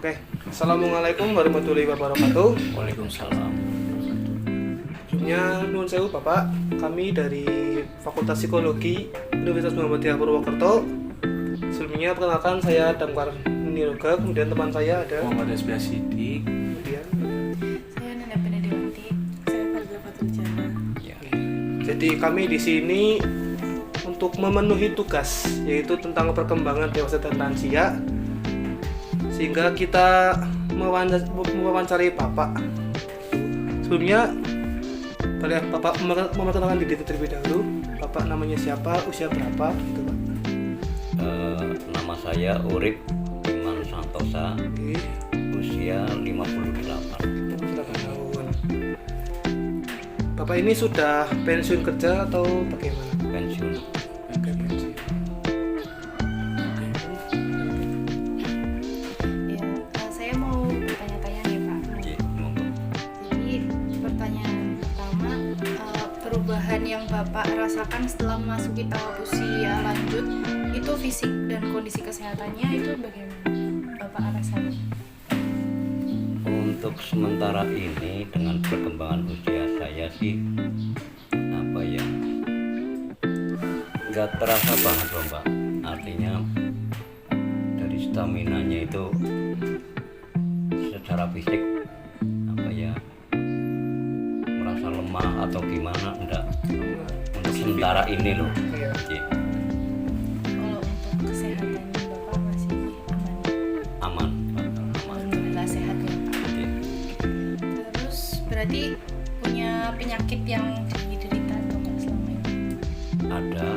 Oke, Assalamualaikum warahmatullahi wabarakatuh. Waalaikumsalam. Sebelumnya nuwun sewu Bapak, kami dari Fakultas Psikologi Universitas Muhammadiyah Purwokerto. Sebelumnya perkenalkan saya Damkar Niroga, kemudian teman saya ada Muhammad Asbiah Siddiq. kemudian Saya Nanda Benedewanti. Saya Fazla Fatul Jana. Ya. jadi kami di sini untuk memenuhi tugas yaitu tentang perkembangan dewasa dan lansia, sehingga kita mewawancarai Bapak. Sebelumnya boleh Bapak memperkenalkan diri terlebih dahulu. Bapak namanya siapa, usia berapa gitu Pak? Nama saya Urip Iman Santosa, Oke, usia 58. silakan tahun. Bapak ini sudah pensiun kerja atau bagaimana? Pensiun. Oke, pensiun. Ya, saya mau bertanya-tanya nih Pak. Ya, monggo. Jadi pertanyaan pertama, perubahan yang Bapak rasakan setelah memasuki tahap usia lanjut itu fisik dan kondisi kesehatannya itu bagaimana Bapak rasakan? Untuk sementara ini dengan perkembangan usia saya sih nggak terasa banget loh Mbak. Artinya dari staminanya itu secara fisik merasa lemah atau gimana enggak. Untuk sementara ini loh. Iya. Ya, Kalau untuk kesehatannya Bapak masih aman? aman. Alhamdulillah sehat ya Pak. Ya. Terus berarti punya penyakit yang diderita atau enggak selama ini? Ada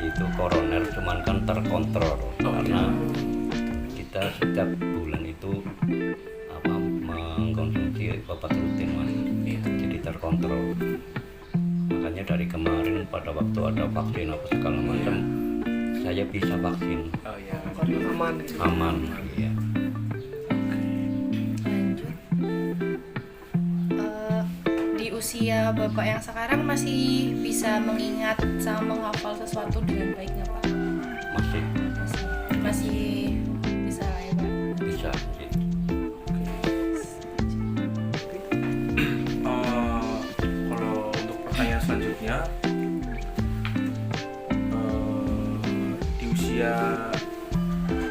itu koroner, cuman kan terkontrol karena kita setiap bulan itu mengkonsumsi obat rutin Mas. Jadi terkontrol. Makanya dari kemarin pada waktu ada vaksin apa segala macam saya bisa vaksin Oh ya, karena aman gitu. aman ya. Lanjut. Di usia Bapak yang sekarang masih bisa mengingat sama menghafal sesuatu dengan baik nggak Pak? Masih Masih bisa ya Pak? bisa ya. Kalau untuk pertanyaan selanjutnya, di usia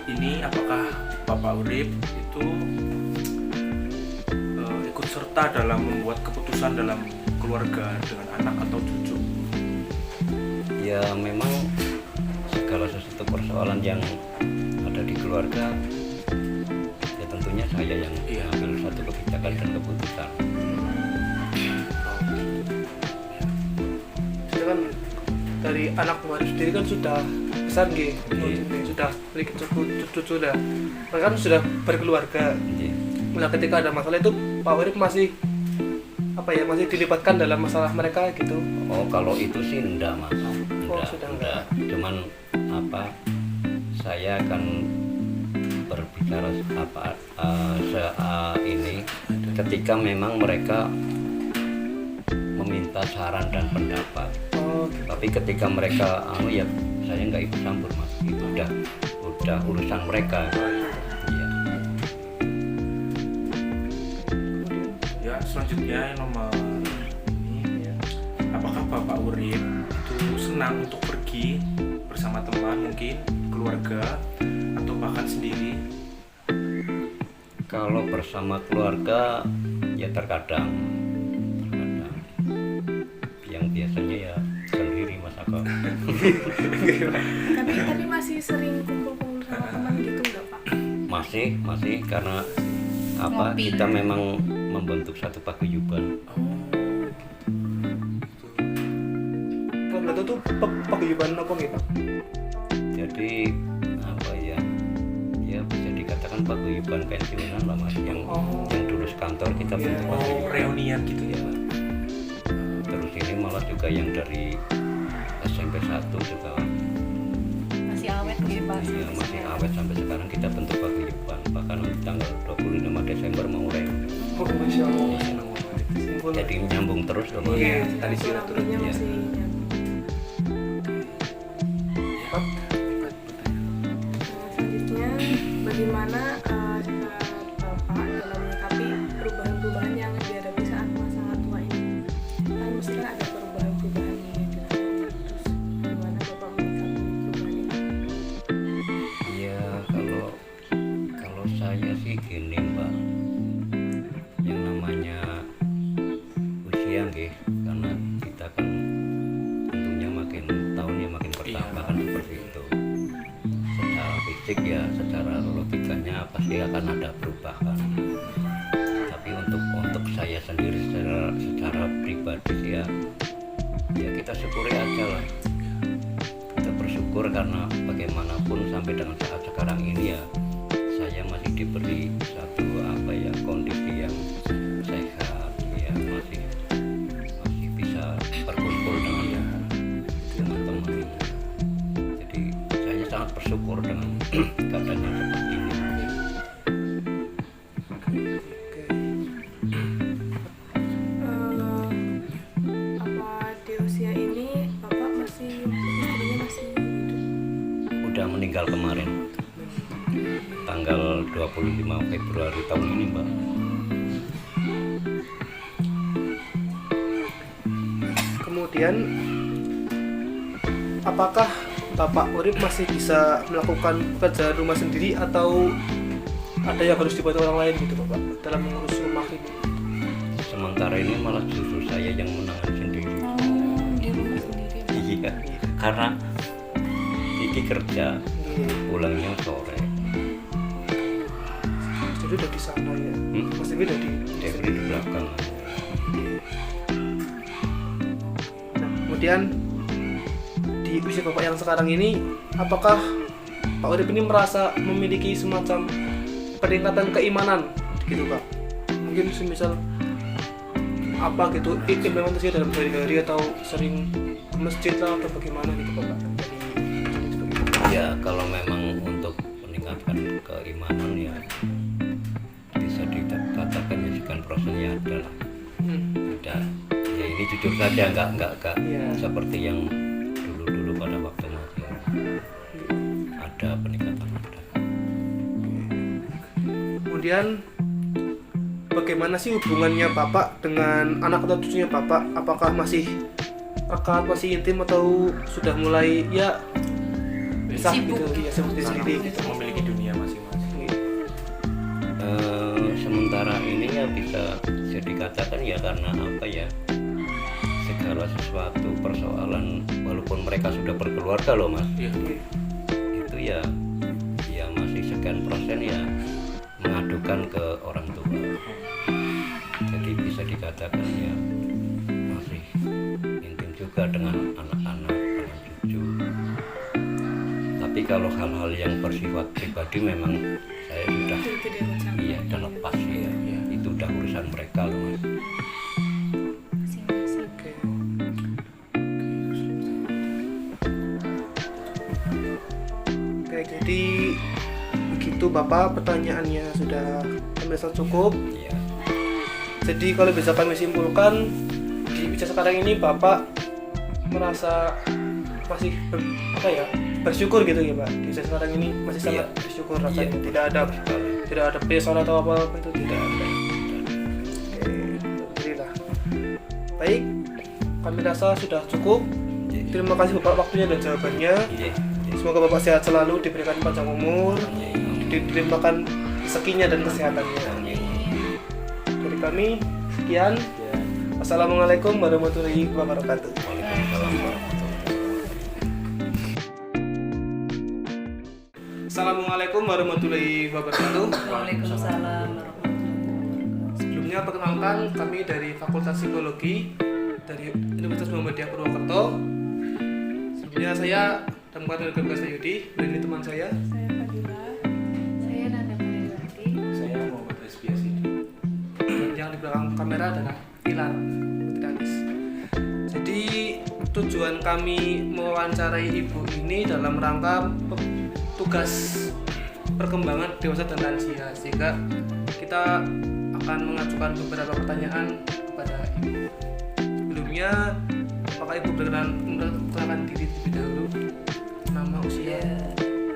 ini apakah Bapak Urip itu ikut serta dalam membuat keputusan dalam keluarga dengan anak atau cucu? Ya memang segala sesuatu persoalan yang ada di keluarga ya tentunya saya yang ambil satu kebijakan dan keputusan. Sedangkan dari anak Bapak sendiri kan sudah besar nggih, sudah memiliki cucu sudah. Mereka kan sudah berkeluarga. Ya. Nah, ketika ada masalah itu Pak Warif masih masih dilibatkan dalam masalah mereka gitu. Oh kalau itu sih enggak Mas. Oh, sudah enggak. Cuman saya akan berbicara ini ketika memang mereka meminta saran dan pendapat. Oh, gitu. Tapi ketika mereka ya saya nggak ikut campur Mas. Itu udah urusan mereka. Iya. Ya, selanjutnya yang nomor ini ya. Apakah Bapak Urip itu senang untuk pergi bersama teman mungkin keluarga atau bahkan sendiri? Kalau bersama keluarga ya terkadang yang biasanya ya sendiri Mas Ako. Tapi masih sering kumpul-kumpul sama teman gitu nggak Pak? masih karena Ngopi. kita memang membentuk satu paguyuban. Kalau itu tuh paguyuban apa gitu Pak? Jadi ya bisa dikatakan paguyuban pensiunan lah Mas, yang dulu sekantor kita bentuk paguyuban. Reunian gitu ya. Terus ini malah juga yang dari SMP 1 juga Masih awet gitu Pak? ya, masih awet sampai sekarang kita bentuk paguyuban. Bahkan untuk tanggal 25 Desember mau reuni. Oh, Masya Allah. Simpul. Jadi nyambung terus loh Mas. Iya, tadi silaturahmi. Iya. Pak, Selanjutnya, bagaimana Bapak dalam menyikapi perubahan-perubahan yang dihadapi saat masa tua ini? Kan mesti kan ada perubahan-perubahan yang dilakukan. Terus gimana Bapak menyikapi perubahan ini? Ya kalau saya sih gini Mbak, yang namanya usia nggih, karena kita kan tentunya makin tahun ya makin bertambah kan seperti itu. Secara fisik ya, secara logikanya pasti akan ada perubahan. Tapi untuk saya sendiri secara pribadi sih ya kita syukuri aja lah. Kita bersyukur karena bagaimanapun sampai dengan saat sekarang ini ya saya masih diberi satu kondisi yang sehat ya, masih bisa berkumpul dengan teman-teman. Jadi saya sangat bersyukur dengan keadaan yang seperti ini. Oke. Apa di usia ini Bapak istrinya masih hidup? Udah meninggal kemarin tanggal 25 Februari tahun ini Mbak. Kemudian apakah Bapak Urip masih bisa melakukan pekerjaan rumah sendiri atau ada yang harus dibantu orang lain gitu Bapak dalam mengurus rumah ini? Sementara ini malah justru saya yang menangani sendiri. Di rumah sendiri. Iya, karena Kiki kerja pulangnya sore. Jadi udah di sana ya. Mas Dewi udah di Dewi di belakang. Nah, kemudian di usia Bapak yang sekarang ini, apakah Pak Urip ini merasa memiliki semacam peningkatan keimanan gitu Pak? Mungkin semisal apa gitu, implementasi dalam sehari-hari atau sering ke masjid lah atau bagaimana gitu Pak? Ya kalau memang untuk meningkatkan keimanan ya bisa dikatakan ya sekian persennya ada lah. Ada. Ya ini jujur saja nggak seperti yang dulu pada waktu masih ada peningkatan ada. Kemudian bagaimana sih hubungannya Bapak dengan anak atau cucunya Bapak? Apakah masih erat, masih intim atau sudah mulai ya pisah gitu, ya seperti sendiri gitu? Memiliki dunia masing-masing. Sementara ini ya bisa dikatakan ya karena apa ya, segala sesuatu persoalan walaupun mereka sudah berkeluarga loh Mas, itu ya masih sekian persen ya mengadukan ke orang tua. Jadi bisa dikatakan ya masih intim juga dengan anak-anak, dengan cucu. Tapi kalau hal-hal yang bersifat pribadi memang saya sudah udah lepas ya. Itu udah urusan mereka loh Mas. Oke. Oke, jadi begitu Bapak, pertanyaannya sudah merasa cukup. Iya. Jadi kalau bisa kami simpulkan di usia sekarang ini Bapak merasa masih bersyukur gitu ya Pak. Di usia sekarang ini masih sangat bersyukur rasanya. Tidak ada penyesalan atau apa itu tidak ada. Oke, alhamdulillah. Baik, kami rasa sudah cukup. Terima kasih Bapak waktunya dan jawabannya. Semoga Bapak sehat selalu, diberikan panjang umur, dilimpahkan rezekinya dan kesehatannya. Dari kami sekian. Wassalamualaikum warahmatullahi wabarakatuh. Waalaikumsalam warahmatullahi. Assalamualaikum warahmatullahi wabarakatuh. Waalaikumsalam warahmatullahi wabarakatuh. Sebelumnya perkenalkan, kami dari Fakultas Psikologi dari Universitas Muhammadiyah Purwokerto. Sebelumnya saya Damkar dari Gagah Sayudi, dan ini teman saya. Saya Fadila. Saya Nanda Mariwati. Saya Muhammad Rizky Asidi. Yang di belakang kamera adalah Pilar Putri. Jadi tujuan kami mewawancarai ibu ini dalam rangka tugas perkembangan dewasa dan lansia, sehingga kita akan mengajukan beberapa pertanyaan kepada ibu. Sebelumnya, apakah ibu memperkenalkan diri terlebih dahulu? Nama, usia? Ya,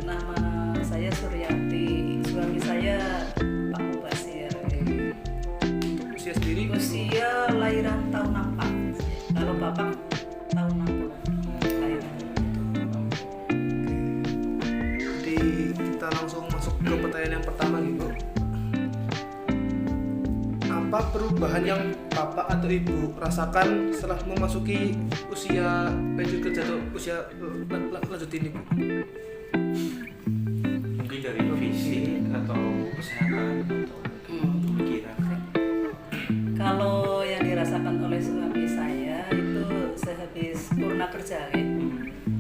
nama saya Suryati, suami saya pertanyaan yang pertama gitu. Apa perubahan yang bapak atau ibu rasakan setelah memasuki usia pensiun kerja atau usia lanjut ini, Bu? Mungkin dari fisik atau kesehatan atau pikiran. Kalau yang dirasakan oleh suami saya itu sehabis purna kerja ya.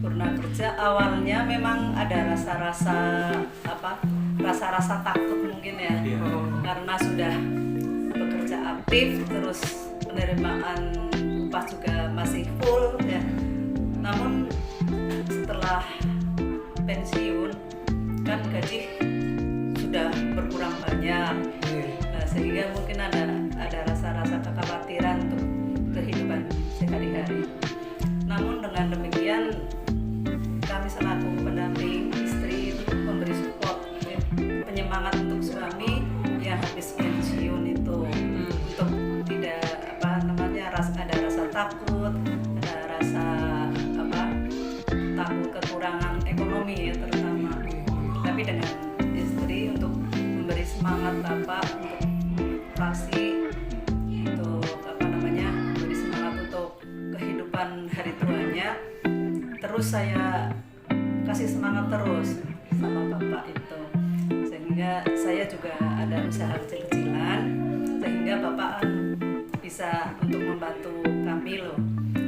Purna kerja awalnya memang ada rasa-rasa takut mungkin ya. Iya. Karena sudah bekerja aktif, terus penerimaan upah juga masih full ya. Namun setelah pensiun kan gaji sudah berkurang banyak. Nah, sehingga mungkin ada rasa-rasa kekhawatiran untuk kehidupan sehari-hari. Namun dengan demikian kami selaku pendamping istri itu memberi support ya, penyemangat untuk suami yang habis pensiun itu untuk tidak ada rasa takut, ada rasa takut kekurangan ekonomi ya terutama. Tapi dengan istri untuk memberi semangat untuk motivasi untuk memberi semangat untuk kehidupan hari tuanya. Terus saya kasih semangat terus sama bapak itu, sehingga saya juga ada usaha kecil-kecilan sehingga bapak bisa untuk membantu kami loh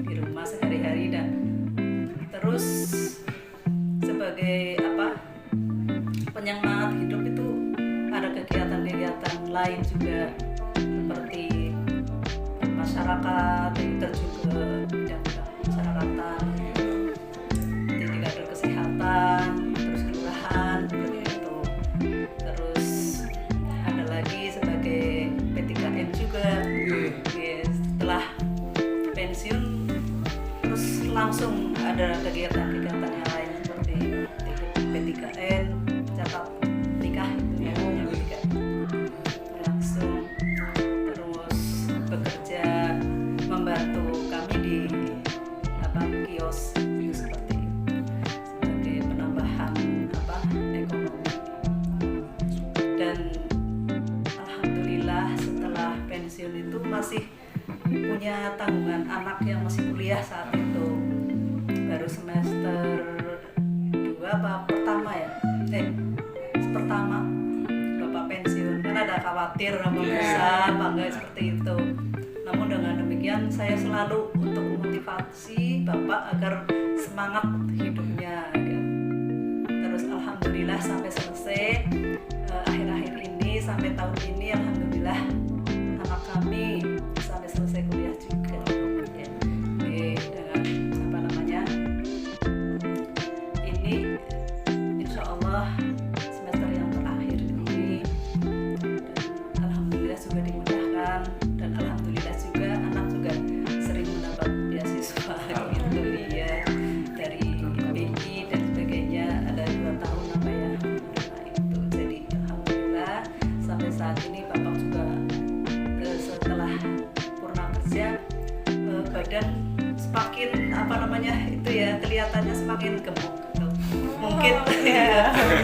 di rumah sehari-hari. Dan terus sebagai penyemangat hidup itu ada kegiatan-kegiatan lain juga seperti masyarakat yang terjun ke bidang-bidang masyarakatan, jadi kader kesehatan, terus kelurahan begitu. Terus ada lagi sebagai P3N juga. Setelah pensiun terus langsung ada kegiatan-kegiatan yang lain seperti P3N, catat nikah itu ya, yang ketiga langsung. Terus bekerja membantu kami di kios itu seperti itu sebagai penambahan ekonomi. Dan alhamdulillah setelah pensiun itu masih punya tanggungan anak yang masih kuliah saat itu, baru semester 2 pertama bapak pensiun, kan ada khawatir apa bisa apa enggak seperti itu. Namun dengan demikian saya selalu untuk memotivasi bapak agar semangat hidupnya ya. Terus alhamdulillah sampai selesai akhir-akhir ini sampai tahun ini alhamdulillah anak kami sampai selesai kuliah juga ya. Dengan ini insya Allah semester yang terakhir ini, dan alhamdulillah juga dimudahkan, dan alhamdulillah juga anak juga sering mendapat beasiswa gitu ya dari BI dan sebagainya. Ada 2 tahun itu. Jadi alhamdulillah sampai saat ini bapak juga setelah purna kerja badan semakin itu ya kelihatannya semakin gemuk gitu. Mungkin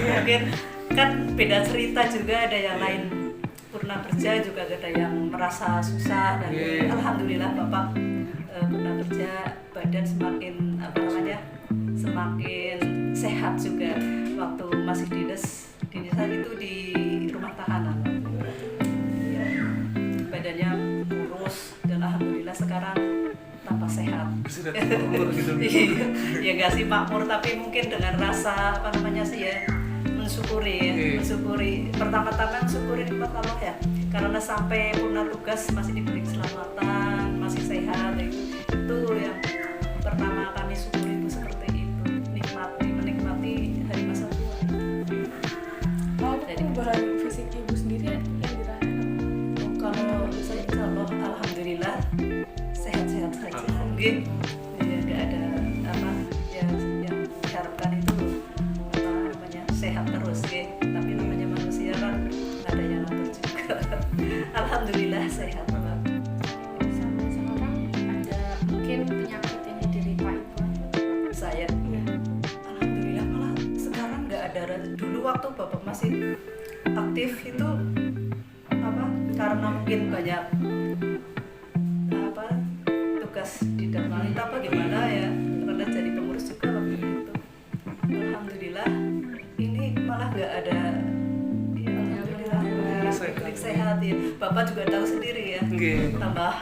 mungkin kan beda cerita juga, ada yang lain purna kerja juga ada yang merasa susah, dan alhamdulillah bapak purna kerja badan semakin semakin sehat juga. Waktu masih dinas itu di rumah tahanan ya, badannya kurus, dan alhamdulillah sekarang tambah sehat. Ya nggak sih makmur, tapi mungkin dengan rasa mensyukuri pertama-tama mensyukuri nikmat Allah ya, karena sampai purna tugas masih diberi keselamatan, masih sehat itu yang pertama kami syukuri itu seperti itu, menikmati hari masa tua. Jadi perubahan fisik ibu sendiri yang dirasakan? Kalau saya insya Allah alhamdulillah sehat-sehat saja. Mungkin ya nggak ada yang diharapkan itu sehat terus ya. Tapi namanya manusia kan nggak ada yang ngatur juga. Alhamdulillah sehat Pak. Sampai sekarang ada mungkin penyakit yang diderita ibu? Saya alhamdulillah malah sekarang nggak ada. Dulu waktu bapak masih aktif itu apa? Karena mungkin banyak apa tugas di dalam wanita apa gimana ya? Karena jadi pengurus juga waktu itu. Alhamdulillah ini malah nggak ada. Ya, alhamdulillah sehat ya. Bapak juga tahu sendiri ya. Nggih. Tambah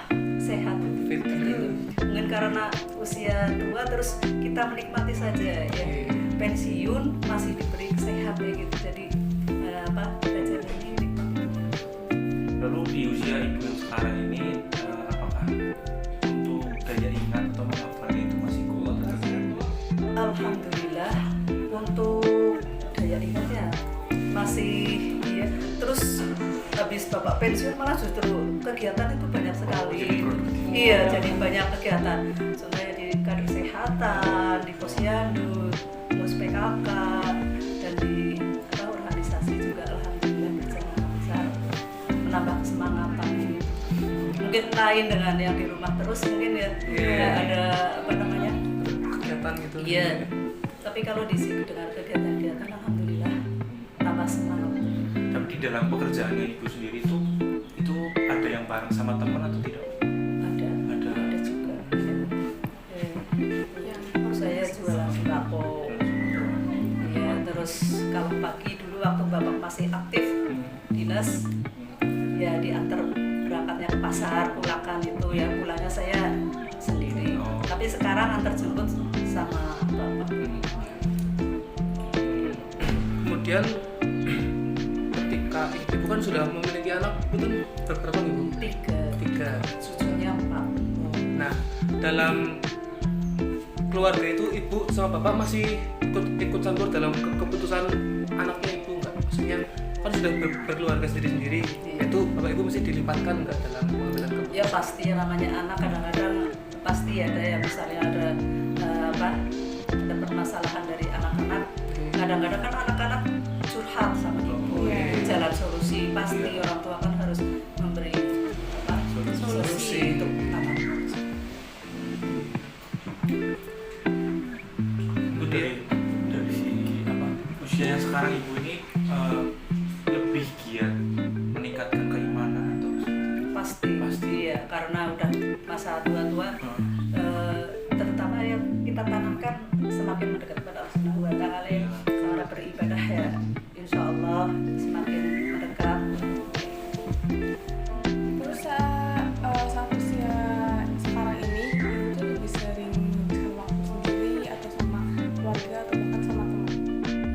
sehat Fit. gitu. Mungkin karena usia tua terus kita menikmati saja ya. Pensiun masih diberi sehat ya gitu. Jadi apa kita jadi nikmati. Lalu di usia ibu yang sekarang ini apakah untuk daya ingat atau menghafalnya itu masih kuat atau tidak? Alhamdulillah untuk daya ingatnya masih ya. Terus habis bapak pensiun malah justru kegiatan itu banyak sekali. Jadi produktif. Iya, jadi banyak kegiatan. Contohnya di kader kesehatan, di posyandu, terus PKK dan di apa, organisasi juga alhamdulillah berjalan lancar, menambah kesemangatan. Mungkin lain dengan yang di rumah terus mungkin ya. Iya. Ada apa namanya? Kegiatan gitu. Iya. Tapi kalau di sini dengan kegiatan-kegiatan alhamdulillah tambah semangat. Tapi di dalam pekerjaannya ibu sendiri itu ada yang bareng sama teman atau tidak? Ada juga. Ya. Saya jualan sembako. Ya, terus kalau pagi dulu waktu bapak masih aktif dinas, ya diantar berangkatnya ke pasar, pulangkan itu ya pulangnya saya sendiri. Oh. Tapi sekarang antar jemput sama bapak. Kemudian ketika ibu kan sudah memiliki anak, betul berapa ibu? 3. Cucunya 4. Nah, dalam keluarga itu ibu sama bapak masih ikut campur dalam keputusan anaknya ibu nggak? Maksudnya kan sudah berkeluarga sendiri-sendiri, Iya. itu bapak ibu mesti dilibatkan nggak dalam pengambilan keputusan? Ya pasti ya namanya anak kadang-kadang pasti ada ya misalnya ada ada permasalahan dari anak-anak. Kadang-kadang kan anak-anak curhat sama ibu, jalan solusi pasti orang tua kan harus memberi apa, solusi untuk anak. Itu dari si apa usia yang sekarang ibu ini lebih giat meningkatkan keimanan atau Pasti ya karena udah masa tua-tua terutama yang kita tanamkan semakin mendekat pada Allah Subhanahu wa taala ya. Cara beribadah ya insya Allah semakin mendekat. Terus saat usia sekarang ini ibu tuh lebih sering menghabiskan waktu sendiri atau sama keluarga atau bahkan sama teman?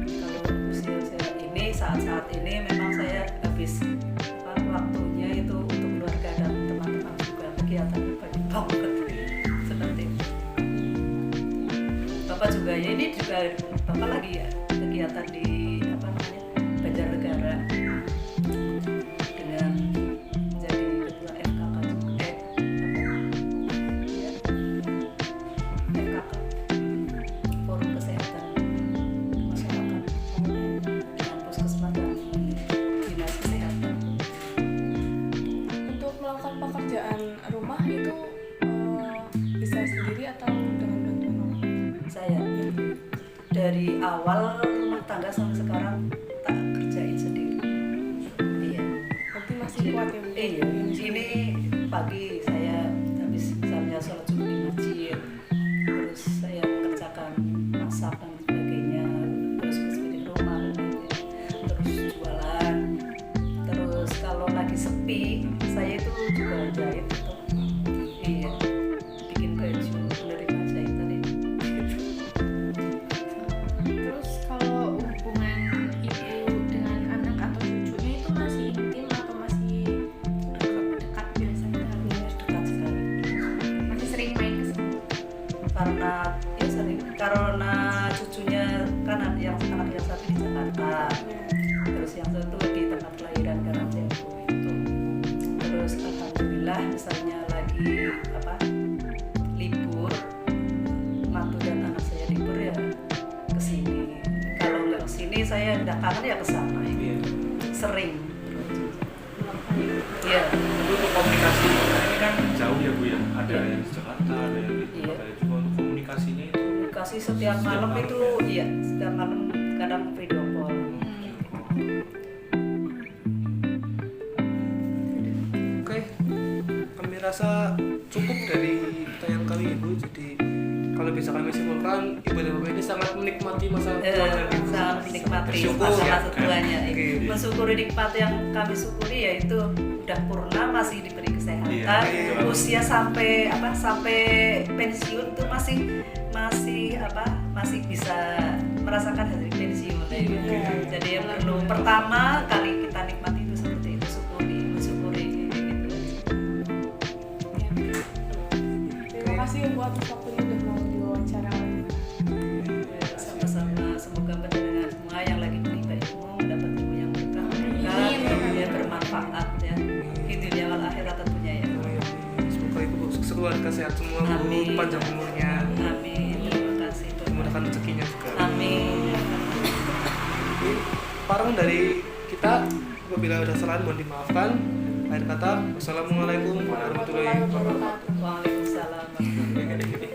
Kalau usia ini saat-saat ini memang saya habis waktunya itu untuk keluarga dan teman-teman juga kegiatannya banyak banget seperti itu. Bapak juga ya ini juga bapak lagi ya kegiatan di apa namanya Banjarnegara dengan menjadi ketua FKK juga FKK Forum Kesehatan Masyarakat dengan Puskesmas dan Dinas Kesehatan. Untuk melakukan pekerjaan rumah itu bisa sendiri atau dengan bantuan orang? Saya dari awal rumah tangga sampai sekarang tak kerjain sendiri. Iya. Berarti masih kuat ya Bu? Iya. Ini pagi saya habis misalnya sholat subuh di masjid, terus saya mengerjakan masak dan sebagainya, terus bersih di rumah dan lain-lain. Terus jualan. Terus kalau lagi sepi, saya itu juga jahit gitu. Iya. Bikin baju menerima jahitan ini. Terus kalau hubungan ibu dengan anak atau cucunya itu masih intim atau masih dekat biasanya? Dekat sekali. Masih sering main ke sini? Karena ya sering karena cucunya kan ada yang anak yang satu di Jakarta, terus yang satu di tempat kelahiran Karangtempo itu. Terus alhamdulillah misalnya lagi apa libur, mantu dan anak saya libur ya kesini. Kalau nggak kesini saya udah kangen ya kesana. Iya. Sering. Iya. Tapi untuk komunikasi ini kan jauh ya Bu ya. Ada yang di Jakarta, ada yang di Surabaya juga. Untuk komunikasinya itu Komunikasi setiap malam itu iya setiap malam kadang video call. rasa cukup dari pertanyaan kali Ibu. Jadi kalau bisa kami simpulkan, Ibu dan Bapak ini sangat menikmati masa tuanya. sangat menikmati Bersyukur. masa-masa tuanya. Oke. Mensyukuri nikmat yang kami syukuri yaitu udah purna, masih diberi kesehatan, Iya, usia sampai pensiun tuh masih bisa merasakan hasil pensiun. Jadi yang pertama kali kita nikmati itu seperti itu, mensyukuri gitu. Terima kasih buat waktunya udah mau diwawancara. Sama-sama, semoga pendengar semua yang lagi menimba ilmu mendapat ilmu yang berkah, ya bermanfaat ya di dunia wal akhirat tentunya ya. Semoga Ibu sekeluarga sehat semua, Bu, Amin. panjang umurnya, Amin, terima kasih. dimudahkan rezekinya juga. Amin. Parang dari kita, apabila ada kesalahan mohon dimaafkan. Akhir kata, wassalamualaikum warahmatullahi wabarakatuh. Waalaikumsalam warahmatullahi wabarakatuh.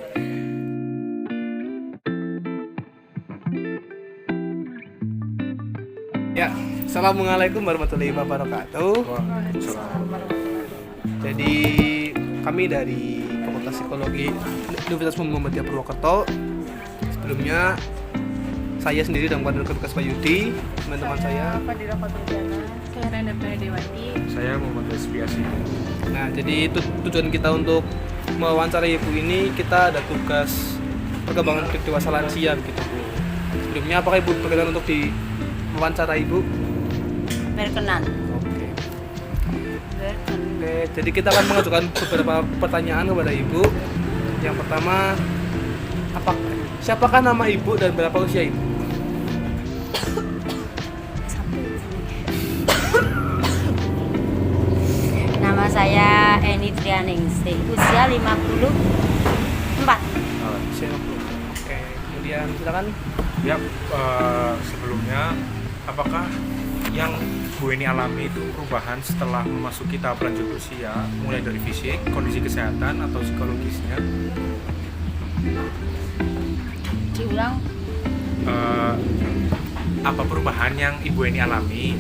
Ya, assalamualaikum warahmatullahi wabarakatuh. Jadi kami dari Fakultas Psikologi Universitas Muhammadiyah Purwokerto. Sebelumnya saya sendiri dan kawan Kebekas Pak Yudi, teman-teman saya. Fadila Faturjana. Keren dan Dewati. Saya Muhammad Respiasi. Nah, jadi tujuan kita untuk mewawancarai Ibu ini, kita ada tugas perkembangan dewasa lansia begitu, Bu. Sebelumnya apakah Ibu berkenan untuk diwawancara Ibu? Berkenan. Oke, jadi kita akan mengajukan beberapa pertanyaan kepada Ibu. Yang pertama, siapakah nama Ibu dan berapa usia Ibu? Nama saya Eni Trianingsih, usia 54. Usia 60. Oke, kemudian silakan. Ya, sebelumnya apakah yang Bu Eni alami itu perubahan setelah memasuki tahap lanjut usia, mulai dari fisik, kondisi kesehatan atau psikologisnya? Diulang. Apa perubahan yang Ibu Eni alami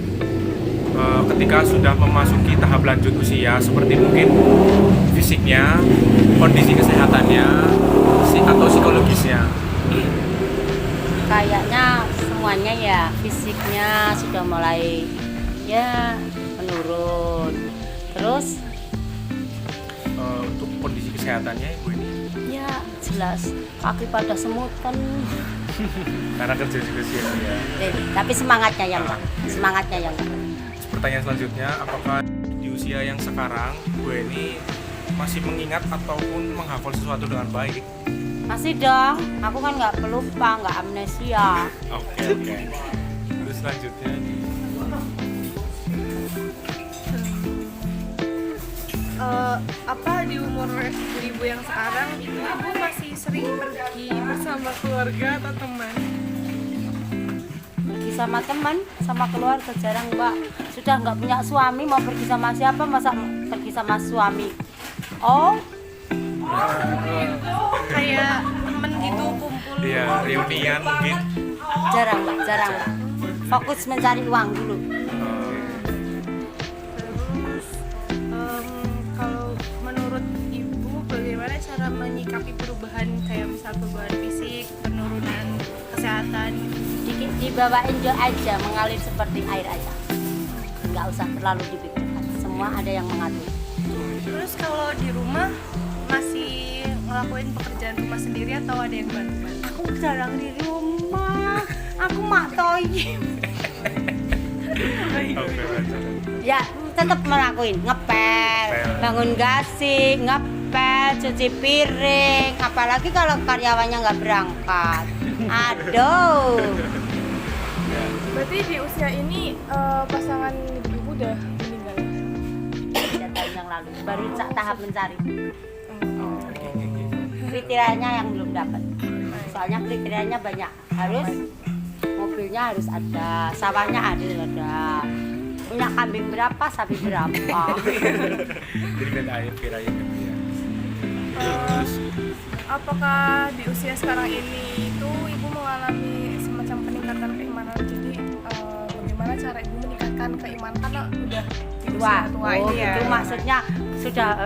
ketika sudah memasuki tahap lanjut usia, seperti mungkin fisiknya, kondisi kesehatannya, atau psikologisnya? Kayaknya semuanya ya, fisiknya sudah mulai ya menurun. Terus Untuk kondisi kesehatannya Ibu Eni? ya jelas kaki pada semutan. Karena kerja juga sih ya. Tapi semangatnya yang enggak. Pertanyaan selanjutnya, apakah di usia yang sekarang Bu Eni masih mengingat ataupun menghafal sesuatu dengan baik? Masih dong, aku kan nggak pelupa, nggak amnesia. Oke. Terus selanjutnya, Apa di umur ibu yang sekarang ibu masih sering pergi bersama keluarga atau teman? Pergi sama teman, sama keluarga jarang, Mbak. Sudah nggak punya suami, mau pergi sama siapa, masa pergi sama suami? Oh, Kayak temen gitu kumpul. ya reunian mungkin. jarang, Mbak, jarang. Fokus mencari uang dulu. Terus kalau menurut ibu bagaimana cara menyikapi perubahan kayak misal perubahan fisik, penurunan kesehatan? Dibawain aja, mengalir seperti air aja. Nggak usah terlalu dipikirkan. Semua ada yang mengatur. Terus kalau di rumah masih ngelakuin pekerjaan rumah sendiri atau ada yang bantu? Aku jarang di rumah. Aku mak toyib. Oke, baca. Ya tetap melakuin ngepel, bangun gasing, ngepel, cuci piring. Apalagi kalau karyawannya nggak berangkat. Aduh. Berarti di usia ini pasangan ibu udah meninggal? 3 tahun yang lalu baru tahap mencari. Kriterianya yang belum dapat. Soalnya kriterianya banyak. Harus mobilnya harus ada, sawahnya ada. Punya kambing berapa, sapi berapa. Jadi beda air kira-kira gitu ya. Apakah di usia sekarang ini itu ibu mengalami semacam peningkatan keimanan? Jadi bagaimana cara ibu meningkatkan meningkatkan keimanan karena udah di Wah, usia tua oh ini ya. gitu maksudnya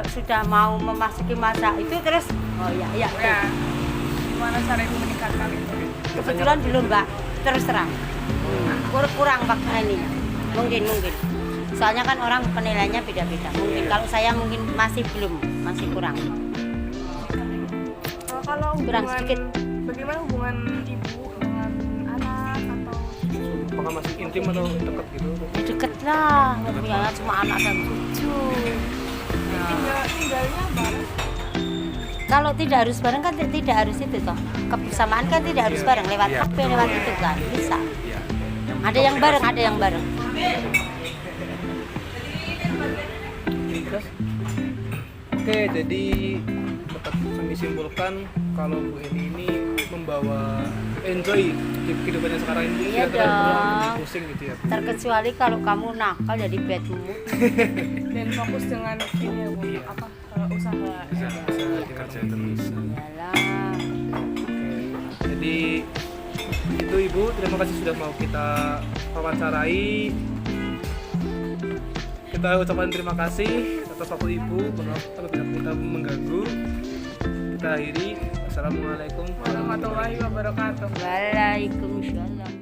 sudah mau memasuki masa itu terus oh ya Ya. tuh. Gimana cara ibu meningkatkan itu? Kebetulan belum Mbak, terus terang kurang waktu ini mungkin soalnya kan orang penilaiannya beda-beda mungkin kalau saya mungkin masih kurang Kalau Kurang hubungan, sedikit. bagaimana hubungan ibu dengan anak atau cucu? Apakah masih intim atau dekat gitu? ya deket lah punya cuma anak dan cucu. Tinggalnya bareng. Kalau tidak harus bareng kan tidak harus itu toh kebersamaan kan tidak harus bareng lewat Iya, HP lewat itu kan bisa Iya. ada yang bareng ada yang bareng Terus? Oke, jadi dapat kami simpulkan kalau Bu Eni ini membawa enjoy di kehidupannya sekarang ini Iya tidak terlalu dong. pusing gitu ya. terkecuali kalau kamu nakal jadi bad mood Dan fokus dengan ini ya bu, apa usaha. Bisa kerja terus. yalah Jadi itu Ibu, terima kasih sudah mau kita wawancarai. Kita ucapkan terima kasih atas waktu Ibu. Maaf apabila kita mengganggu. Kita akhiri. Wassalamualaikum Warahmatullahi wabarakatuh. Waalaikumsalam